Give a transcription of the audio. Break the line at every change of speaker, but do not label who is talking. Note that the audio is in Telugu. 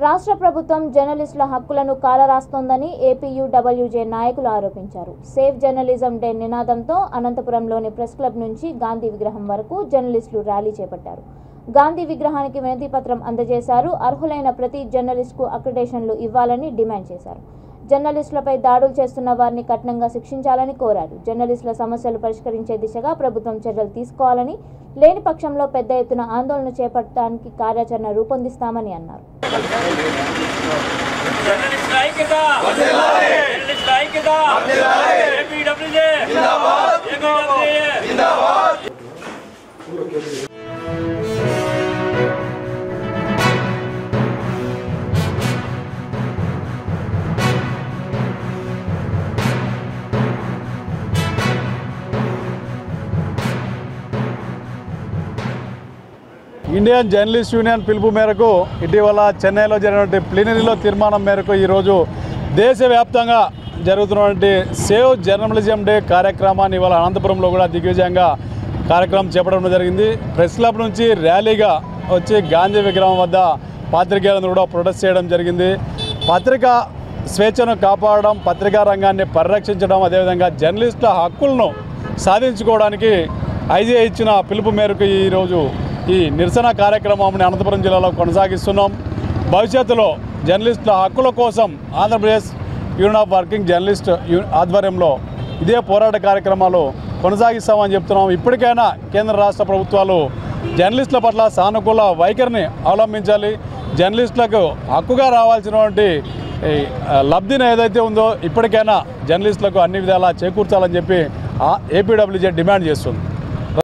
రాష్ట్ర ప్రభుత్వం జర్నలిస్టుల హక్కులను కాలరాస్తోందని ఏపీయూడబ్ల్యూజే నాయకులు ఆరోపించారు. సేవ్ జర్నలిజం డే నినాదంతో అనంతపురంలోని ప్రెస్ క్లబ్ నుంచి గాంధీ విగ్రహం వరకు జర్నలిస్టులు ర్యాలీ చేపట్టారు. గాంధీ విగ్రహానికి వినతి పత్రం అందజేశారు. అర్హులైన ప్రతి జర్నలిస్టుకు అక్రిడేషన్లు ఇవ్వాలని డిమాండ్ చేశారు. జర్నలిస్టులపై దాడులు చేస్తున్న వారిని కఠినంగా శిక్షించాలని కోరారు. జర్నలిస్టుల సమస్యలు పరిష్కరించే దిశగా ప్రభుత్వం చర్యలు తీసుకోవాలని, లేని పక్షంలో పెద్ద ఎత్తున ఆందోళన చేపట్టడానికి కార్యాచరణ రూపొందిస్తామని అన్నారు.
ఇండియన్ జర్నలిస్ట్ యూనియన్ పిలుపు మేరకు ఇటీవల చెన్నైలో జరిగినటువంటి ప్లీనరీలో తీర్మానం మేరకు ఈరోజు దేశవ్యాప్తంగా జరుగుతున్నటువంటి సేవ్ జర్నలిజం డే కార్యక్రమాన్ని ఇవాళ అనంతపురంలో కూడా దిగ్విజయంగా కార్యక్రమం చేపట్టడం జరిగింది. ప్రెస్ క్లబ్ నుంచి ర్యాలీగా వచ్చి గాంధీ విగ్రహం వద్ద పాత్రికేయులను కూడా ప్రొటెస్ట్ చేయడం జరిగింది. పత్రికా స్వేచ్ఛను కాపాడడం, పత్రికా రంగాన్ని పరిరక్షించడం, అదేవిధంగా జర్నలిస్టుల హక్కులను సాధించుకోవడానికి ఐజీఐ ఇచ్చిన పిలుపు మేరకు ఈరోజు ఈ నిరసన కార్యక్రమాన్ని అనంతపురం జిల్లాలో కొనసాగిస్తున్నాం. భవిష్యత్తులో జర్నలిస్టుల హక్కుల కోసం Andhra Pradesh union of working journalist ఆధ్వర్యంలో ఇదే పోరాట కార్యక్రమాలు కొనసాగిస్తామని చెప్తున్నాం. ఇప్పటికైనా కేంద్ర రాష్ట్ర ప్రభుత్వాలు జర్నలిస్టుల పట్ల సానుకూల వైఖరిని అవలంబించాలి. జర్నలిస్టులకు హక్కుగా రావాల్సినటువంటి లబ్ధిని ఏదైతే ఉందో ఇప్పటికైనా జర్నలిస్టులకు అన్ని విధాలా చేకూర్చాలని చెప్పి ఏపీడబ్ల్యూజే డిమాండ్ చేస్తుంది.